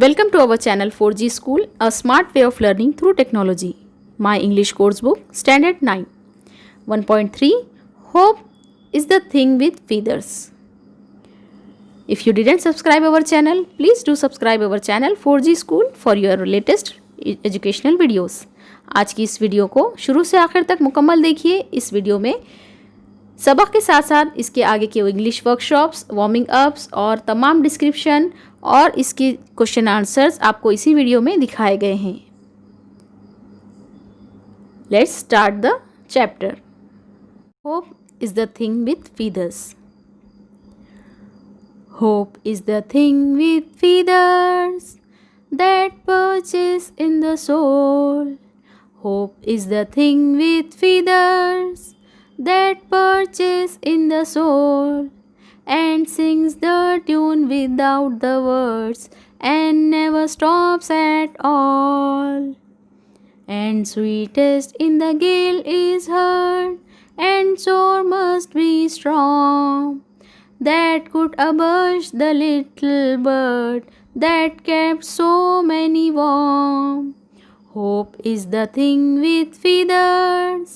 Welcome to our channel 4G School, a smart way of learning through technology. My English course book, Standard 9. 1.3 Hope is the thing with feathers. If you didn't subscribe our channel, please do subscribe our channel 4G School for your latest educational videos. आज की इस video को शुरू से आखिर तक मुकम्मल देखिए। इस वीडियो में सबक के साथ साथ इसके आगे के इंग्लिश वर्कशॉप्स, वार्मिंग अप्स और तमाम डिस्क्रिप्शन और इसके क्वेश्चन आंसर्स आपको इसी वीडियो में दिखाए गए हैं। Let's start the chapter. Hope is the thing with feathers. Hope is the thing with feathers that perches in the soul. Hope is the thing with feathers that perches in the soul and sings the tune without the words and never stops at all. And sweetest in the gale is heard, and sore must be strong, that could abolish the little bird that kept so many warm. Hope is the thing with feathers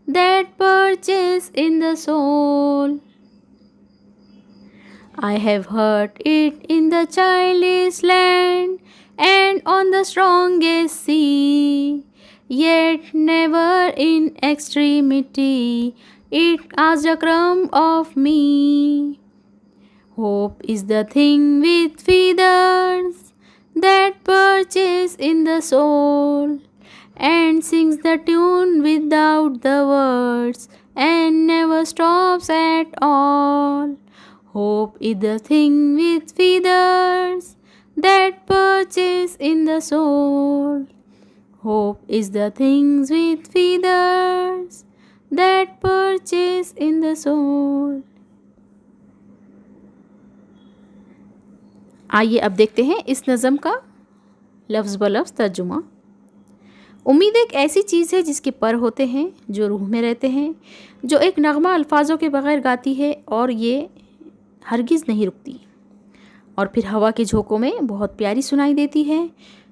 that perches in the soul. I have heard it in the childish land and on the strongest sea, yet never in extremity it asked a crumb of me. Hope is the thing with feathers that perches in the soul and sings the tune without the words and never stops at all. Hope is the thing with feathers that perches in the soul. Hope is the things with feathers that perches in the soul. आइए अब देखते हैं इस नज़म का लफ्ज़ ब लफ्ज़ तर्जुमा। उम्मीद एक ऐसी चीज़ है जिसके पर होते हैं, जो रूह में रहते हैं, जो एक नगमा अल्फाजों के बगैर गाती है और ये हरगिज़ नहीं रुकती, और फिर हवा के झोंकों में बहुत प्यारी सुनाई देती है।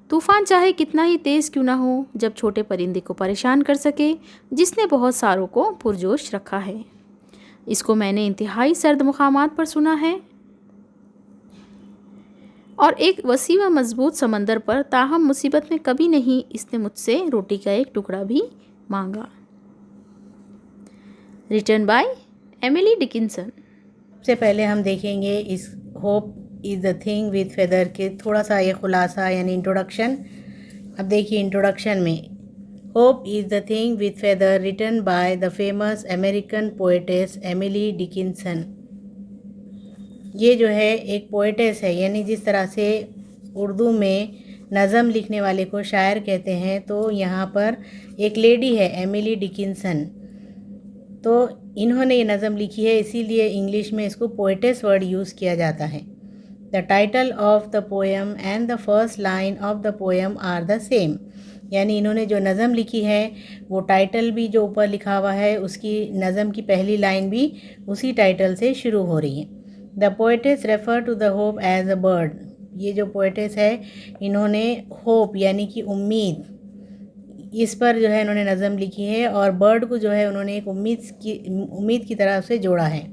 तूफ़ान चाहे कितना ही तेज़ क्यों ना हो, जब छोटे परिंदे को परेशान कर सके जिसने बहुत सारों को पुरजोश रखा है। इसको मैंने इंतहाई सर्द मुकामात पर सुना है और एक वसी व मजबूत समंदर पर, ताहम मुसीबत में कभी नहीं इसने मुझसे रोटी का एक टुकड़ा भी मांगा। Written by Emily Dickinson. सबसे पहले हम देखेंगे इस hope is the thing with feather के थोड़ा सा ये खुलासा यानी इंट्रोडक्शन। अब देखिए इंट्रोडक्शन में, hope is the thing with feather written by the famous American poetess Emily Dickinson. ये जो है एक पोएटेस है, यानी जिस तरह से उर्दू में नज़म लिखने वाले को शायर कहते हैं, तो यहाँ पर एक लेडी है एमिली डिकिंसन, तो इन्होंने ये नज़म लिखी है, इसीलिए इंग्लिश में इसको पोएटेस वर्ड यूज़ किया जाता है। The title of the poem and the first line of the poem are the same, यानी इन्होंने जो नज़म लिखी है वो टाइटल भी जो ऊपर लिखा हुआ है उसकी नज़म की पहली लाइन भी उसी टाइटल से शुरू हो रही है। The poetess refer to the hope as a bird. ये जो पोएटेस है इन्होंने होप यानी कि उम्मीद, इस पर जो है इन्होंने नज़म लिखी है, और बर्ड को जो है उन्होंने एक उम्मीद की तरह से जोड़ा है।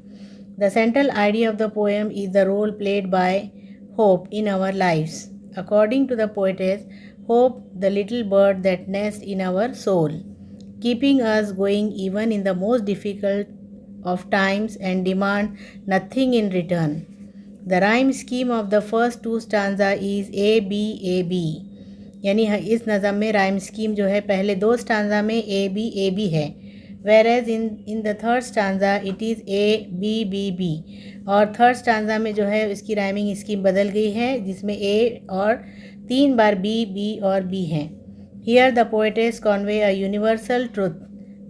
The central idea of the poem is the role played by hope in our lifes. According to the poetess, hope the little bird that nest in our soul, keeping us going even in the most difficult of times and demand nothing in return. The rhyme scheme of the first two stanza is A B A B, यानी इस नज़म में rhyme scheme जो है पहले दो stanza में A B है, whereas in the third stanza it is A B B, और थर्ड स्टांजा में जो है इसकी राइमिंग स्कीम बदल गई है जिसमें A और 3 बार B और B हैं। Here the poetess convey a universal truth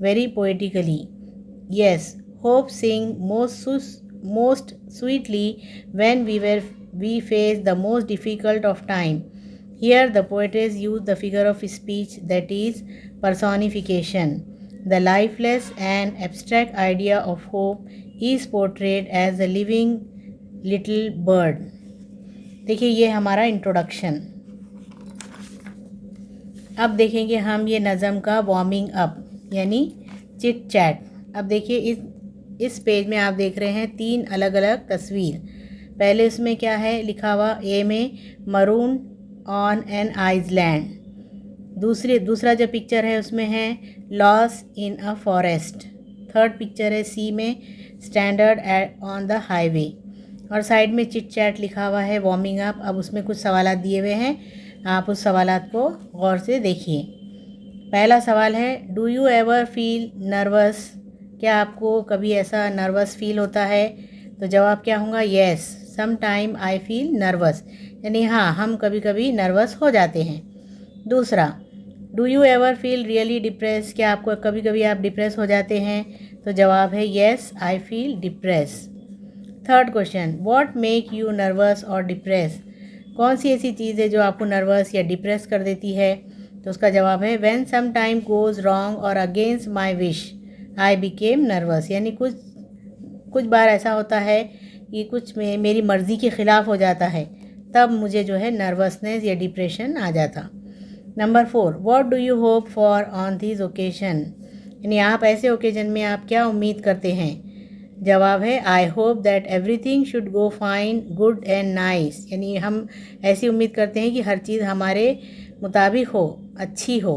very poetically. Yes, hope sing most sweetly when we face the most difficult of time. Here the poetess used the figure of speech, that is personification. The lifeless and abstract idea of hope is portrayed as a living little bird. देखिए ये हमारा introduction. अब देखेंगे हम ये नज़म का warming up यानी चिट चैट। अब देखिए इस पेज में आप देख रहे हैं 3 अलग अलग तस्वीर। पहले इसमें क्या है लिखा हुआ, ए में मरून ऑन एन आइसलैंड। दूसरा जो पिक्चर है उसमें है lost in a forest. Third picture है सी में standard at on the highway. और साइड में चिट चैट लिखा हुआ है वार्मिंग अप। अब उसमें कुछ सवालात दिए हुए हैं, आप उस सवालात को गौर से देखिए। पहला सवाल है, do you ever feel nervous? क्या आपको कभी ऐसा नर्वस फील होता है? तो जवाब क्या होगा, yes some time I feel nervous, यानी हाँ हम कभी कभी नर्वस हो जाते हैं। दूसरा, do you ever feel really depress? क्या आपको कभी कभी आप डिप्रेस हो जाते हैं? तो जवाब है yes I feel depress. Third question, what make you nervous और डिप्रेस? कौन सी ऐसी चीज़ है जो आपको नर्वस या डिप्रेस कर देती है? तो उसका जवाब है when some time goes wrong और against my wish I became nervous, यानी कुछ बार ऐसा होता है कि कुछ मेरी मर्ज़ी के ख़िलाफ़ हो जाता है, तब मुझे जो है नर्वसनेस या डिप्रेशन आ जाता। Number 4, what do you hope for on this occasion? यानी आप ऐसे ओकेजन में आप क्या उम्मीद करते हैं? जवाब है I hope that everything should go fine good and nice, यानी हम ऐसी उम्मीद करते हैं कि हर चीज़ हमारे मुताबिक हो, अच्छी हो।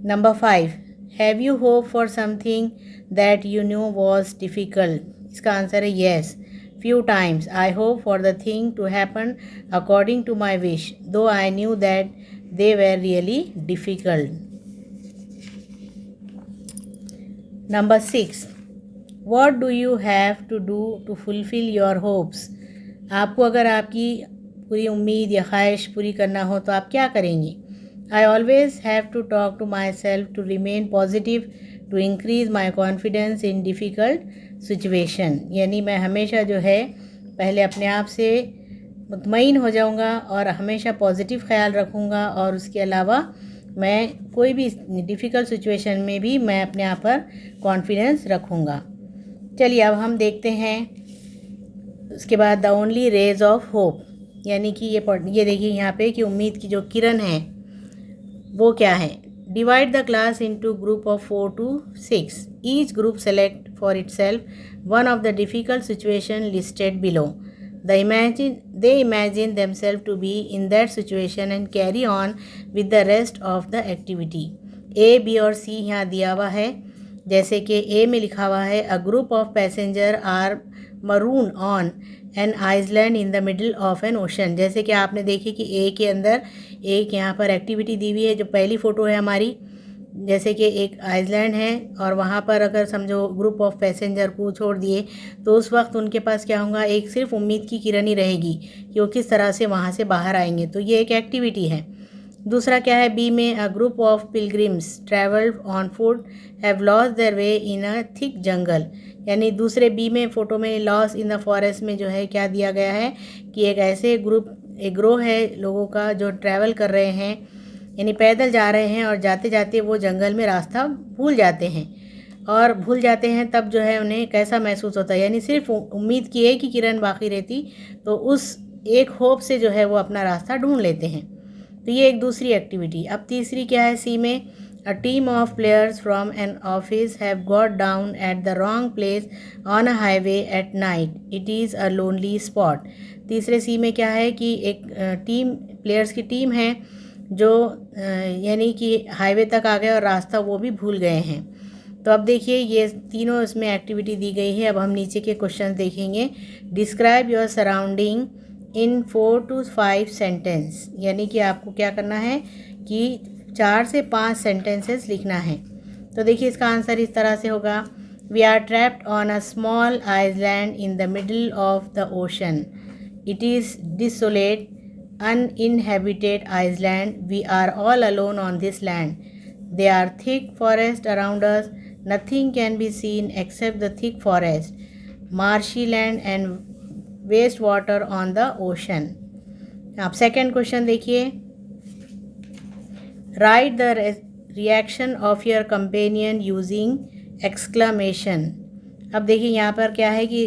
Number 5, have you hope for something that you knew was difficult? इसका आंसर है yes few times I hope for the thing to happen according to my wish, though I knew that they were really difficult. Number 6, what do you have to do to fulfill your hopes? आपको अगर आपकी पूरी उम्मीद या ख्वाहिश पूरी करना हो तो आप क्या करेंगे? I always have to talk to myself to remain positive, to increase my confidence in difficult situation, यानी मैं हमेशा जो है पहले अपने आप से मुतमईन हो जाऊंगा और हमेशा पॉजिटिव ख्याल रखूंगा, और उसके अलावा मैं कोई भी डिफ़िकल्ट सिचुएशन में भी मैं अपने आप पर कॉन्फिडेंस रखूंगा। चलिए अब हम देखते हैं उसके बाद the only rays of hope, यानी कि ये देखिए यहाँ पे कि उम्मीद की जो किरण है वो क्या है। Divide the class into group of 4 to 6. Each group select for itself one of the difficult situation listed below. They imagine themselves to be in that situation and carry on with the rest of the activity. A, B और C यहाँ दिया हुआ है। जैसे कि A में लिखा हुआ है a group of passengers are marooned on an island in the middle of an ocean। जैसे कि आपने देखी कि A के अंदर एक यहाँ पर एक्टिविटी दी हुई है, जो पहली फ़ोटो है हमारी, जैसे कि एक आइसलैंड है और वहाँ पर अगर समझो ग्रुप ऑफ पैसेंजर को छोड़ दिए तो उस वक्त उनके पास क्या होगा, एक सिर्फ उम्मीद की किरण ही रहेगी कि वो किस तरह से वहाँ से बाहर आएंगे। तो ये एक एक्टिविटी है। दूसरा क्या है, बी में a group of pilgrims travelled on foot have lost their way in a thick jungle, यानी दूसरे बी में फ़ोटो में लॉस इन द फॉरेस्ट में जो है क्या दिया गया है कि एक ऐसे एक ग्रोह है लोगों का जो ट्रैवल कर रहे हैं, यानी पैदल जा रहे हैं और जाते जाते वो जंगल में रास्ता भूल जाते हैं, और भूल जाते हैं तब जो है उन्हें कैसा महसूस होता है, यानी सिर्फ उम्मीद की एक ही किरण बाकी रहती तो उस एक होप से जो है वो अपना रास्ता ढूंढ लेते हैं। तो ये एक दूसरी एक्टिविटी। अब तीसरी क्या है, सी में a team of players from an office have got down at the wrong place on a highway at night, it is a lonely spot. तीसरे सी में क्या है कि एक प्लेयर्स की टीम है जो यानी कि हाईवे तक आ गए और रास्ता वो भी भूल गए हैं। तो अब देखिए ये तीनों इसमें एक्टिविटी दी गई है। अब हम नीचे के क्वेश्चन देखेंगे। Describe your surrounding in 4 to 5 sentence, यानी कि आपको क्या करना है कि 4 से 5 सेंटेंसेस लिखना है। तो देखिए इसका आंसर इस तरह से होगा, we are trapped on a small island in the middle of the ocean, it is desolate uninhabited island, we are all alone on this land, there are thick forest around us, nothing can be seen except the thick forest, marshy land and waste water on the ocean। अब second question देखिए, right the reaction of your companion using exclamation. अब देखिए यहाँ पर क्या है कि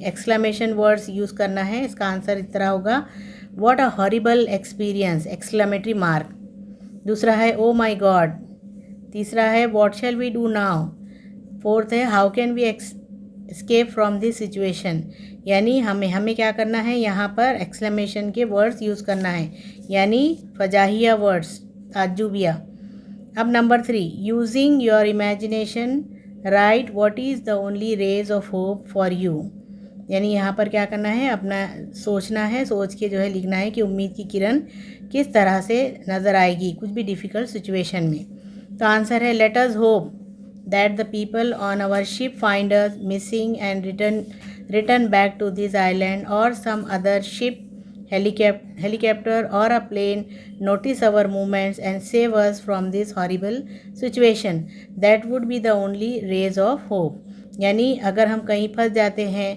exclamation words use करना है। इसका आंसर इस तरह होगा, what a horrible experience exclamatory mark. दूसरा है ओ माई गॉड। तीसरा है what shall we do now. Fourth है how can we escape from this situation. यानी हमें क्या करना है, यहाँ पर एक्सक्लेमेशन के वर्ड्स यूज़ करना है, यानी फजाहिया वर्ड्स, ताज्जुबिया। अब number 3, using your imagination write what is the only rays of hope for you. यानी यहाँ पर क्या करना है, अपना सोचना है, सोच के जो है लिखना है कि उम्मीद की किरण किस तरह से नज़र आएगी कुछ भी डिफ़िकल्ट सिचुएशन में। तो आंसर है let us hope that the people on our ship find us missing and return back to this island और some other ship, helicopter or a plane notice our movements and save us from this horrible situation. That would be the only rays of hope. यानी अगर हम कहीं फंस जाते हैं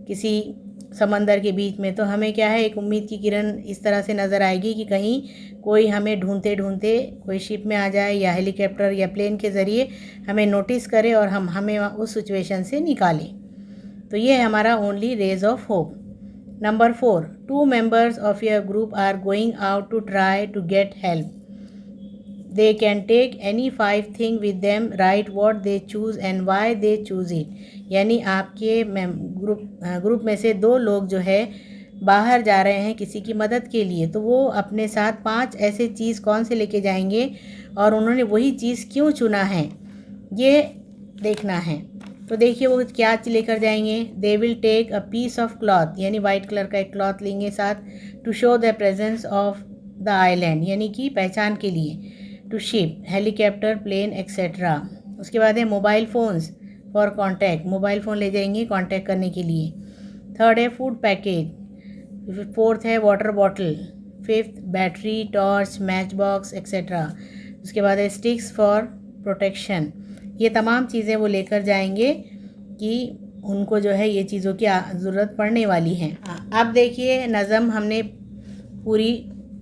किसी समंदर के बीच में, तो हमें क्या है, एक उम्मीद की किरण इस तरह से नज़र आएगी कि कहीं कोई हमें ढूंढते ढूंढते कोई शिप में आ जाए या हेलीकॉप्टर या प्लेन के ज़रिए हमें नोटिस करे और हमें उस सिचुएशन से निकालें। तो ये है हमारा only rays of hope. Number 4, 2 members of your group are going out to try to get help. They can take any 5 things with them, write what they choose and why they choose it. यानी आपके group में से 2 लोग जो है बाहर जा रहे हैं किसी की मदद के लिए, तो वो अपने साथ 5 ऐसे चीज़ कौन से लेके जाएंगे और उन्होंने वही चीज़ क्यों चुना है, ये देखना है। तो देखिए वो क्या लेकर जाएंगे। They will take a piece of cloth, यानी वाइट कलर का एक क्लॉथ लेंगे साथ, to show the presence of the island, यानी कि पहचान के लिए, to ship, helicopter, plane etcetera. उसके बाद है mobile phones for contact, mobile phone ले जाएंगे कॉन्टैक्ट करने के लिए। थर्ड है फूड पैकेज। फोर्थ है water bottle. Fifth battery, torch, match box etcetera. उसके बाद है स्टिक्स फॉर प्रोटेक्शन। ये तमाम चीज़ें वो लेकर जाएंगे कि उनको जो है ये चीज़ों की ज़रूरत पड़ने वाली है। अब देखिए नज़म हमने पूरी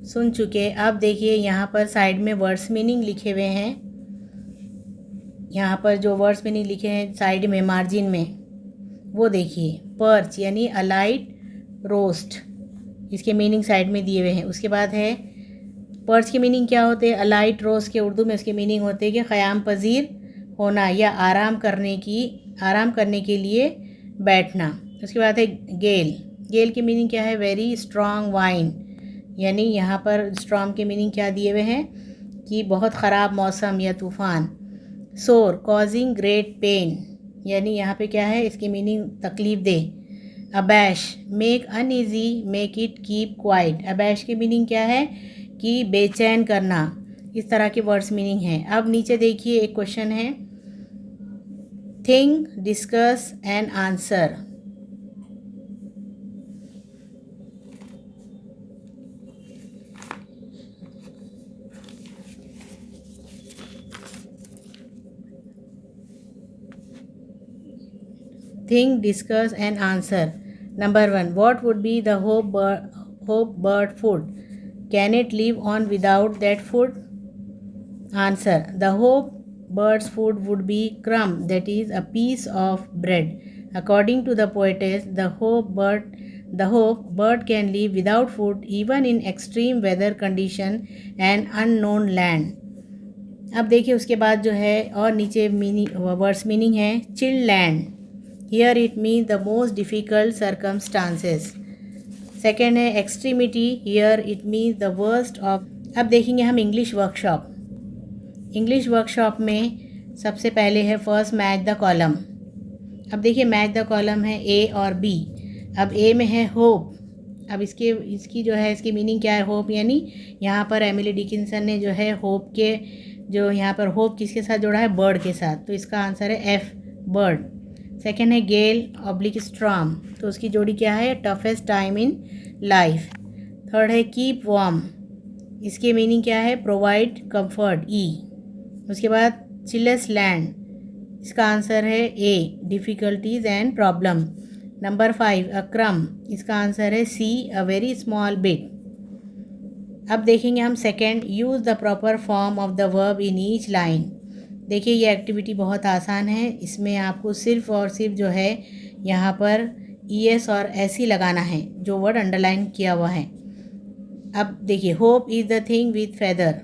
सुन चुके। अब देखिए यहाँ पर साइड में वर्ड्स मीनिंग लिखे हुए हैं। यहाँ पर जो वर्ड्स मीनिंग लिखे हैं साइड में मार्जिन में, वो देखिए। पर्च यानी अ लाइट रोस्ट, इसके मीनिंग साइड में दिए हुए हैं। उसके बाद है पर्च के मीनिंग क्या होते हैं। अ लाइट रोस्ट के उर्दू में इसके मीनिंग होते हैं कि क़याम पजीर होना या आराम करने के लिए बैठना। उसके बाद है गेल की मीनिंग क्या है, वेरी स्ट्रॉन्ग वाइन, यानी यहाँ पर स्ट्रॉन्ग के मीनिंग क्या दिए हुए हैं कि बहुत ख़राब मौसम या तूफ़ान। सोर, कॉजिंग ग्रेट पेन, यानी यहाँ पे क्या है, इसकी मीनिंग तकलीफ़ दे। Abash, make uneasy, make it keep quiet, abash की मीनिंग क्या है कि बेचैन करना। इस तरह के वर्ड्स मीनिंग हैं। अब नीचे देखिए एक क्वेश्चन है, think, discuss and answer. Think, discuss and answer. Number 1, what would be the hope bird food? Can it live on without that food? Answer, the hope bird's food would be crumb, that is a piece of bread. According to the poetess, the hope bird can live without food even in extreme weather condition and unknown land. अब देखिए उसके बाद जो है और नीचे words meaning है, chill land, here it means the most difficult circumstances. Second है extremity, here it means the worst of. अब देखेंगे हम इंग्लिश वर्कशॉप में सबसे पहले है फर्स्ट मैच द कॉलम। अब देखिए मैच द कॉलम है ए और बी। अब ए में है होप। अब इसकी जो है इसकी मीनिंग क्या है, होप, यानी यहाँ पर एमिली डिकिंसन ने जो है होप के जो यहाँ पर होप किसके साथ जोड़ा है, बर्ड के साथ, तो इसका आंसर है एफ, बर्ड। सेकेंड है गेल ऑब्लिक स्ट्रॉम, तो उसकी जोड़ी क्या है, toughest time in life. Third है कीप वार्म, इसके मीनिंग क्या है, प्रोवाइड कंफर्ट, ई। उसके बाद चिलेस्ट लैंड, इसका आंसर है ए, डिफ़िकल्टीज एंड प्रॉब्लम। नंबर 5 अ क्रम, इसका आंसर है सी, अ वेरी स्मॉल बिट। अब देखेंगे हम second, use the proper form of the verb in each line. देखिए ये एक्टिविटी बहुत आसान है, इसमें आपको सिर्फ और सिर्फ जो है यहाँ पर ES और SE लगाना है जो वर्ड अंडरलाइन किया हुआ है। अब देखिए hope is the thing with feather,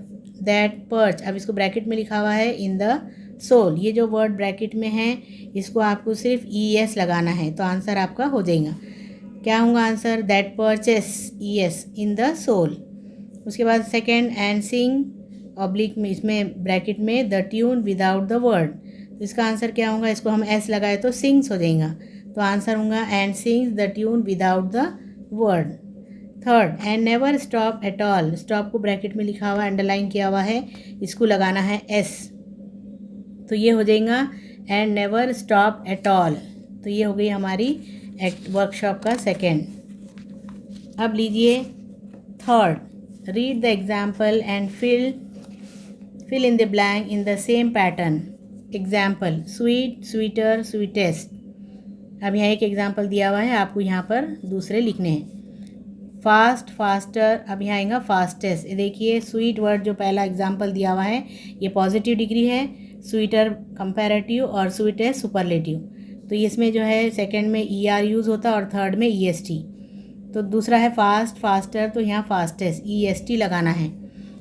that perch, अब इसको ब्रैकेट में लिखा हुआ है इन द सोल, ये जो वर्ड ब्रैकेट में है इसको आपको सिर्फ ES लगाना है तो आंसर आपका हो जाएगा। क्या होगा answer? That perches ES in the soul. उसके बाद सेकेंड, एंड सिंग ऑब्लिक में इसमें ब्रैकेट में the tune without the word, तो इसका आंसर क्या होगा? इसको हम S लगाए तो सिंग्स हो जाएगा, तो आंसर होगा and sings the tune without the word. Third, and never stop at all, stop को ब्रैकेट में लिखा हुआ अंडरलाइन किया हुआ है, इसको लगाना है S, तो ये हो जाएगा and never stop at all. तो ये हो गई हमारी वर्कशॉप का सेकेंड। अब लीजिए third, read the example and fill in the blank in the same pattern. Example, sweet, sweeter, sweetest. अब यहाँ एक एग्जाम्पल दिया हुआ है, आपको यहाँ पर दूसरे लिखने हैं। फास्ट, फास्टर, अब यहाँ आएगा फास्टेस्ट। ये देखिए स्वीट वर्ड जो पहला एग्जाम्पल दिया हुआ है ये पॉजिटिव डिग्री है, स्वीटर कंपैरेटिव और स्वीटेस्ट सुपरलेटिव। तो इसमें जो है सेकंड में ER यूज़ होता है और थर्ड में EST। तो दूसरा है फास्ट, फास्टर, तो यहाँ फास्टेस्ट EST लगाना है।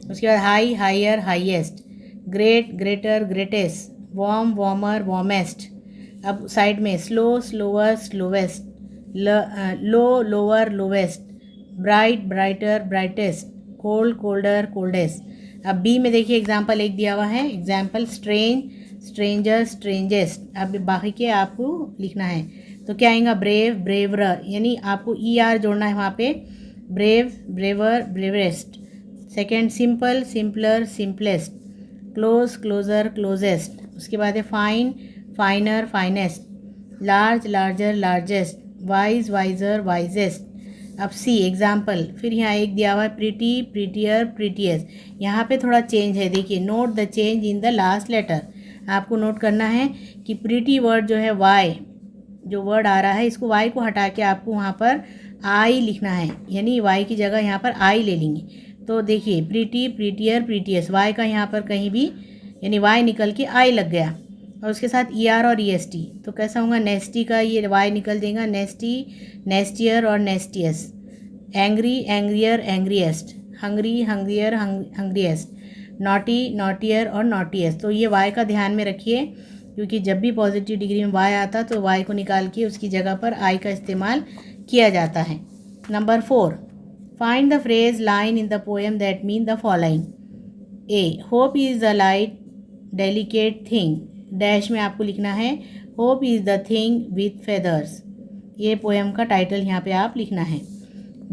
उसके बाद high, higher, highest, great, greater, greatest, warm, warmer, warmest. अब साइड में slow, slower, slowest, low, lower, lowest, bright, brighter, brightest, cold, colder, coldest. अब बी में देखिए एग्जाम्पल एक दिया हुआ है, एग्जाम्पल स्ट्रेंज, स्ट्रेंजर, स्ट्रेंजेस्ट। अब बाकी के आपको लिखना है, तो क्या आएगा? ब्रेव, ब्रेवर, यानी आपको ER जोड़ना है वहाँ पे, brave, braver, bravest. Second, simple, simpler, simplest, close, closer, closest. उसके बाद है fine, finer, finest, large, larger, largest, wise, wiser, wisest. अब सी एग्जाम्पल, फिर यहाँ एक दिया हुआ है प्रीटी, प्रीटियर, प्रीटियस्ट। यहाँ पे थोड़ा चेंज है, देखिए note the change in the last letter. आपको नोट करना है कि प्रीटी वर्ड जो है वाई, जो वर्ड आ रहा है इसको वाई को हटा के आपको वहाँ पर आई लिखना है, यानी वाई की जगह यहाँ पर आई ले लेंगे। तो देखिए प्रीटी, प्रीटियर, प्रीटियस, वाई का यहाँ पर कहीं भी यानी वाई निकल के आई लग गया और उसके साथ ER और EST, तो कैसा होगा? नेस्टी का ये वाई निकल देगा, नेस्टी, नेस्टियर और नेस्टियस। एंग्री, एंग्रियर, एंग्रीएस्ट, हंग्री, हंग्रियर, हंग्रीएस्ट, नॉटी, नॉटियर और नॉटिएस्ट। तो ये वाई का ध्यान में रखिए, क्योंकि जब भी पॉजिटिव डिग्री में वाई आता तो वाई को निकाल के उसकी जगह पर आई का इस्तेमाल किया जाता है। Number 4, find the phrase line in the poem that mean the following. A, hope is the light delicate thing, dash में आपको लिखना है hope is the thing with feathers, ये पोएम का टाइटल यहाँ पे आप लिखना है।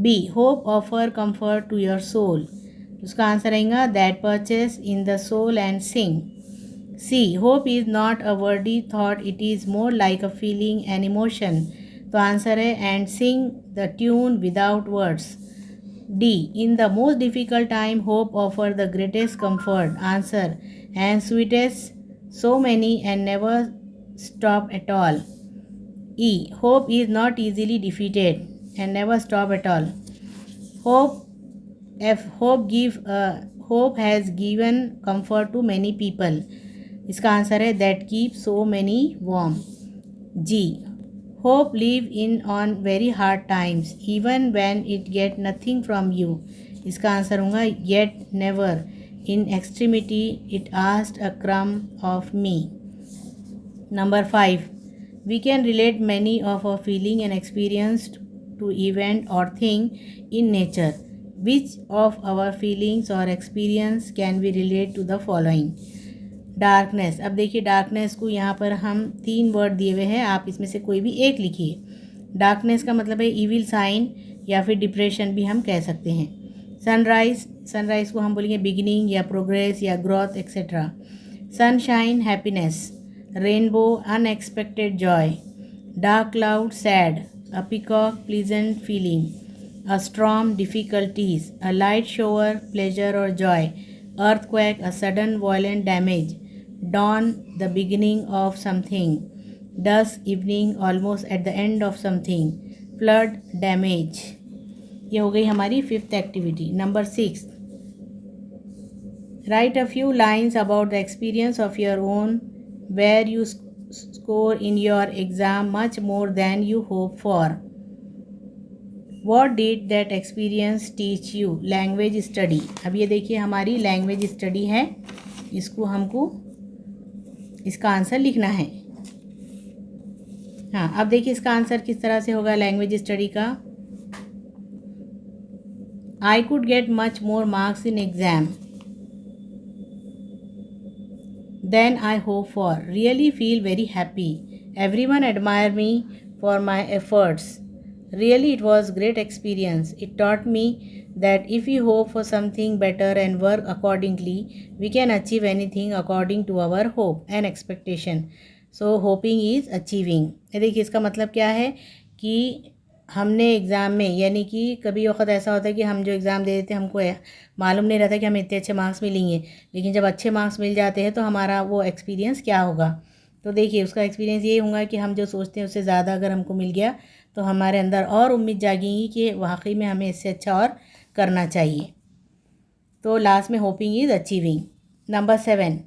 B, hope offer comfort to your soul, उसका आंसर आएगा that purchase in the soul and sing. C, hope is not a wordy thought, it is more like a feeling and emotion, तो answer है and sing the tune without words. D, in the most difficult time hope offer the greatest comfort, answer and sweetest, so many and never stop at all. E, hope is not easily defeated and never stop at all. Hope, F, hope has given comfort to many people, इसका answer है that keeps so many warm. G, hope live in on very hard times even when it get nothing from you, इसका answer होगा yet never in extremity it asked a crumb of me. Number 5, we can relate many of our feeling and experience to event or thing in nature. Which of our feelings or experience can we relate to the following? Darkness, अब देखिए darkness को यहाँ पर हम 3 word दिए हुए हैं, आप इसमें से कोई भी एक लिखिए। डार्कनेस का मतलब है इविल साइन या फिर डिप्रेशन भी हम कह सकते हैं। सनराइज, सनराइज को हम बोलेंगे बिगिनिंग या प्रोग्रेस या growth etcetera. Sunshine, happiness. Rainbow, unexpected joy. Dark cloud, sad. A peacock, pleasant feeling. A storm, difficulties. A light shower, pleasure और joy. Earthquake, a sudden violent damage. dawn, the beginning of something. Dusk, evening, almost at the end of something. Flood, damage. ये हो गई हमारी 5th activity. Number 6, write a few lines about the experience of your own where you score in your exam much more than you hope for. What did that experience teach you? Language study. अब ये देखिए हमारी language study है, इसको हमको इसका answer लिखना है। हाँ, अब देखिए इसका आंसर किस तरह से होगा लैंग्वेज स्टडी का। I could get much more marks in exam than I hope for, really feel very happy, everyone admire me for my efforts, really it was great experience, it taught me that if we hope for something better and work accordingly we can achieve anything according to our hope and expectation, so hoping is achieving। ये देखिए इसका मतलब क्या है कि हमने exam में, यानी कि कभी वक्त ऐसा होता है कि हम जो एग्ज़ाम दे देते हैं हमको मालूम नहीं रहता कि हमें इतने अच्छे मार्क्स मिलेंगे, लेकिन जब अच्छे मार्क्स मिल जाते हैं तो हमारा वो एक्सपीरियंस क्या होगा। तो देखिए उसका एक्सपीरियंस ये होगा कि हम जो सोचते हैं उससे ज़्यादा अगर हमको मिल गया तो हमारे अंदर और उम्मीद जागेगी कि वाकई में हमें इससे अच्छा और करना चाहिए। तो लास्ट में hopping is achieving. Number 7,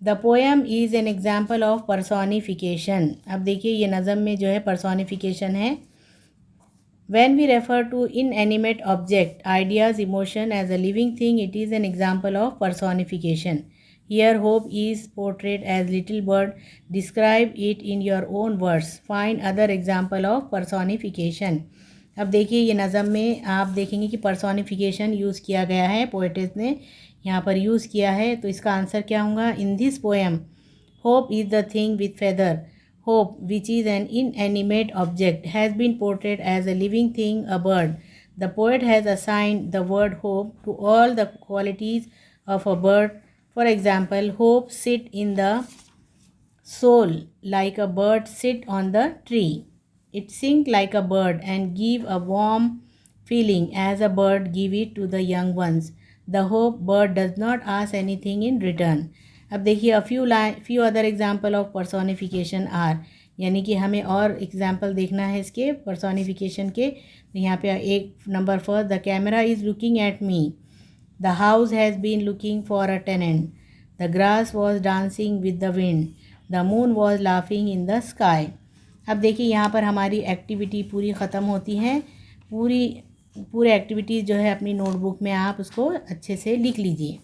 the poem is an example of personification. अब देखिए ये नज़म में जो है पर्सोनिफिकेशन है। When we refer to inanimate object, ideas, emotion as a living thing, it is an example of personification. Here hope is portrayed as little bird. Describe it in your own words. Find other example of personification. अब देखिए ये नज़म में आप देखेंगे कि personification use किया गया है, पोएटेस ने यहाँ पर यूज़ किया है। तो इसका आंसर क्या होगा? In this poem hope is the thing with feather. Hope, which is an inanimate object, has been portrayed as a living thing, a bird. The poet has assigned the word hope to all the qualities of a bird. For example, hope sit in the soul like a bird sit on the tree. It sing like a bird and give a warm feeling as a bird give it to the young ones. The hope bird does not ask anything in return. अब देखिए few other example of personification are, यानी कि हमें और example देखना है इसके personification के। तो यहाँ पे एक number first, the camera is looking at me, the house has been looking for a tenant, the grass was dancing with the wind, the moon was laughing in the sky. अब देखिए यहाँ पर हमारी एक्टिविटी पूरी ख़त्म होती है। पूरे एक्टिविटीज़ जो है अपनी नोटबुक में आप उसको अच्छे से लिख लीजिए।